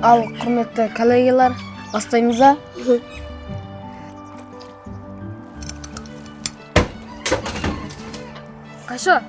Ал, құрметті коллегалар, бастаймыз а? Қашо?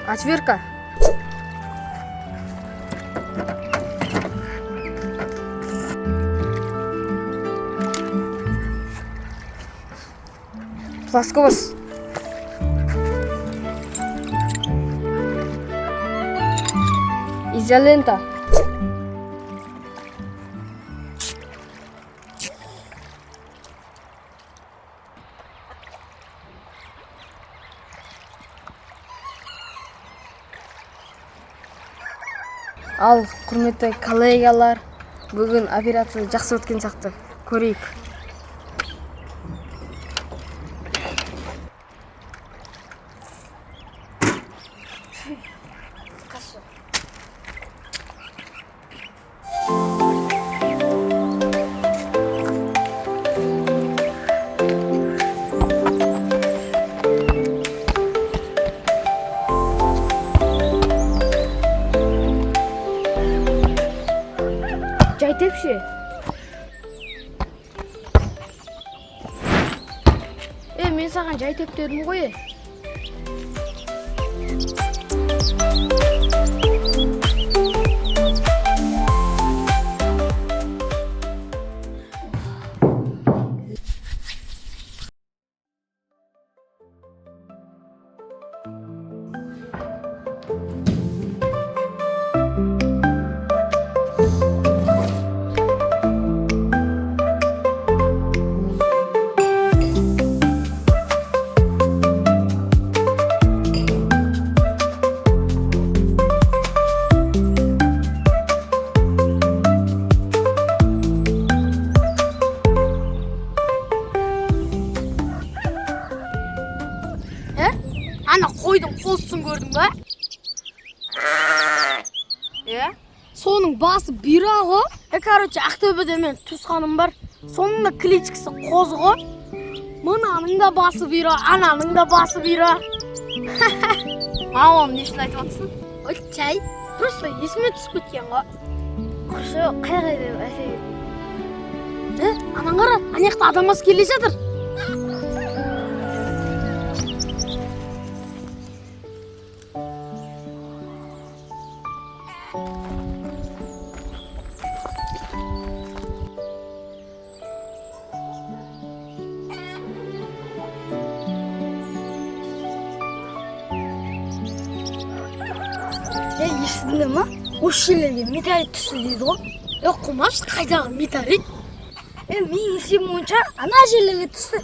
Отвертка. Плоскость. Изолента. Ал, құрметті коллегалар, бүгін операция жақсы өткен сияқты. Көрейік. Жай тепші. Мен саған жай теп дедім ғой. Ана қойдың қосын көрдің ба? Соның басы бира ғой. Короче, Ақтөбеде мен туысқаным бар. Соның да кличкасы Қозы ғой. Мынаның да басы бира, ананың да басы бира. Мамам несін айтып отырсың? Ой, чай. Просто есіме түсіп кеткен ғой. Құршы, қайрайды әсей. Анаң қара, анаяқта адамас келе жатыр. Есіңді ма? Осы жерлерге метеорит түсті дейді ғой. Құмаш, қайдағы метеорит? Мен есебім бойынша ана жерлерге түсті.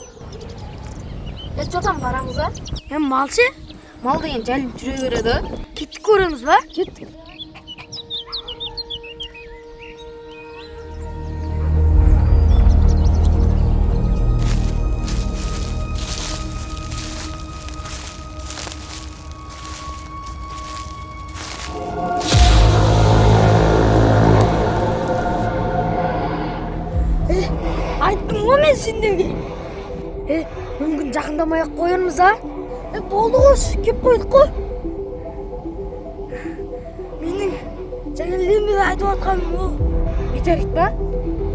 Жотан барамыз ба? Мал ше? Мал деген жәліп жүре береді. Кеттік көреміз ба? Кеттік. Айттым ғой мен сендерге. Мүмкін жақындамай-ақ қойырмыз, а? Болды ғой, кеп қойдық қой. Менің жаңелден айтып отқаным ол. Метеорит ба?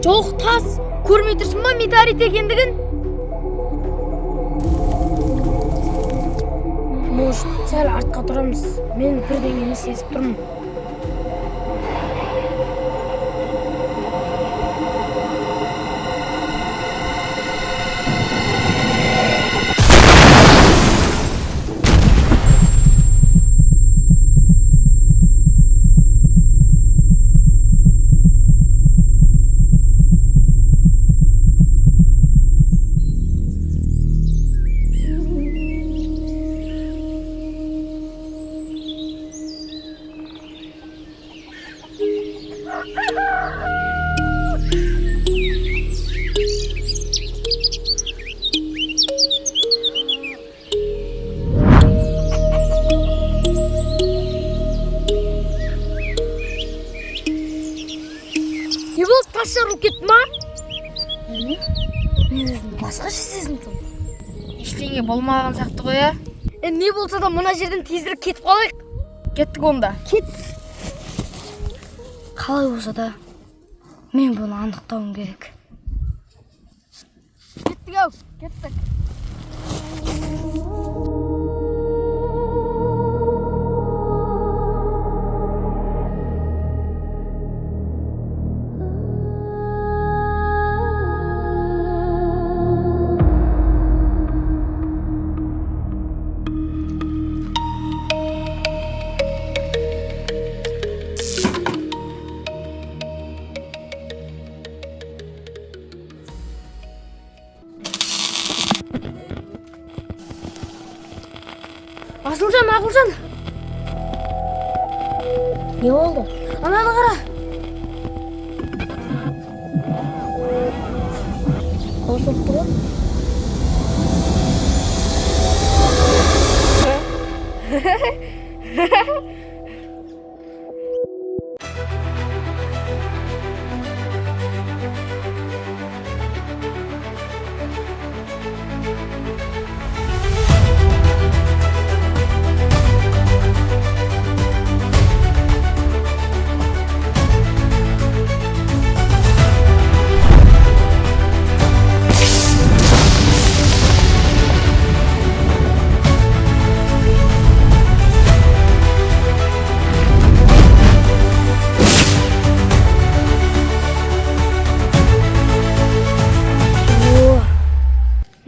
Жоқ, тас. Көрмей тұрсың ба метеорит екендігін? Может, сәл артқа тұрамыз. Мен бірдеңені сезіп тұрмын. Ne bu? Tasarruf gitme. басқаша сезіндім. Ештеңе болмаған сияқты ғой, а? Не болса да мына жерден тезірек кетіп қалайық. Кеттік онда. Кет. Қалай болса да мен бұны анықтауым керек. Кеттік ау, кеттік. Ақылжан. Не болды? Ананы қара. Қол соқты ғой.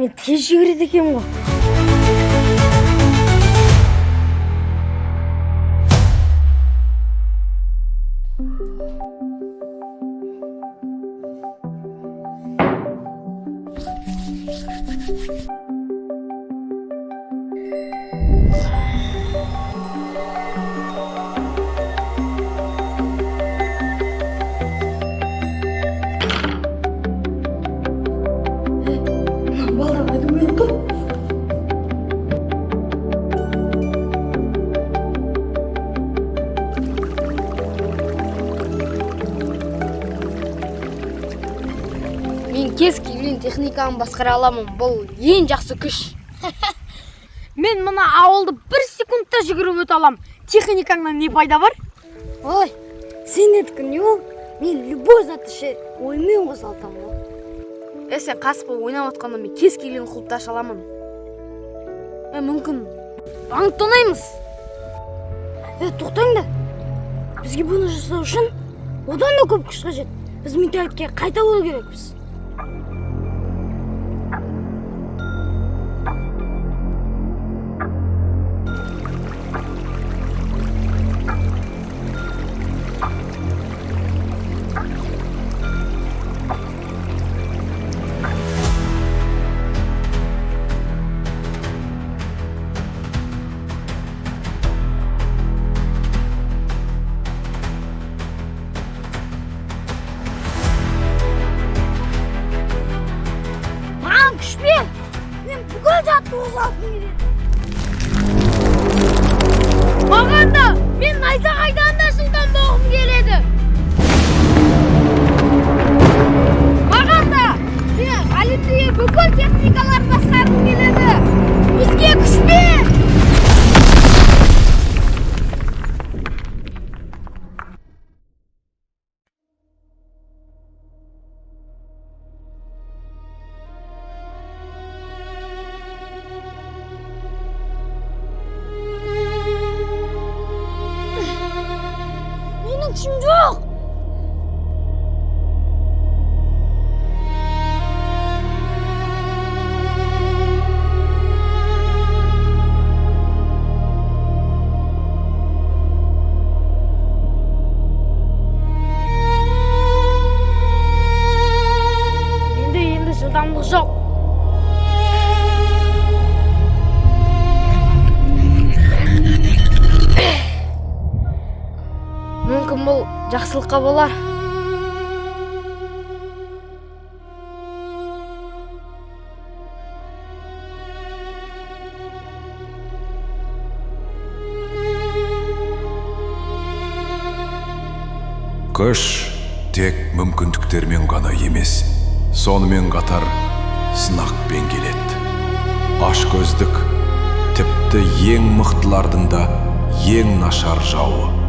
Мен тез жүгіреді екенмін ғой. Мен кез келген техниканы басқара аламын. Бұл ең жақсы күш. Мен мына ауылды 1 секундта жүгіріп өте алам. Техникаңнан не пайда бар? Ой, сен едікі не ол? Мен любой затты оймен қосалтам ғой. Сен қасып ойнап отқанда мен кез келген құлыпты аша аламын. Мүмкін банк тонаймыз. Тоқтаңда. Бізге бұны жасау үшін одан да көп күш қажет. Біз метеоритке қайта болу керекпіз. Маған да мен найзағайдан да жылдам боғым келеді. Маған да мен әлемдегі бүкіл техникаларды басқарғым келеді. Бізге күш бер. Күшім жоқ. Енді жылдамдық жоқ. Мүмкін бұл жақсылыққа болар. Күш тек мүмкіндіктермен ғана емес, сонымен қатар сынақпен келеді. Ашкөздік тіпті ең мықтылардың да ең нашар жауы.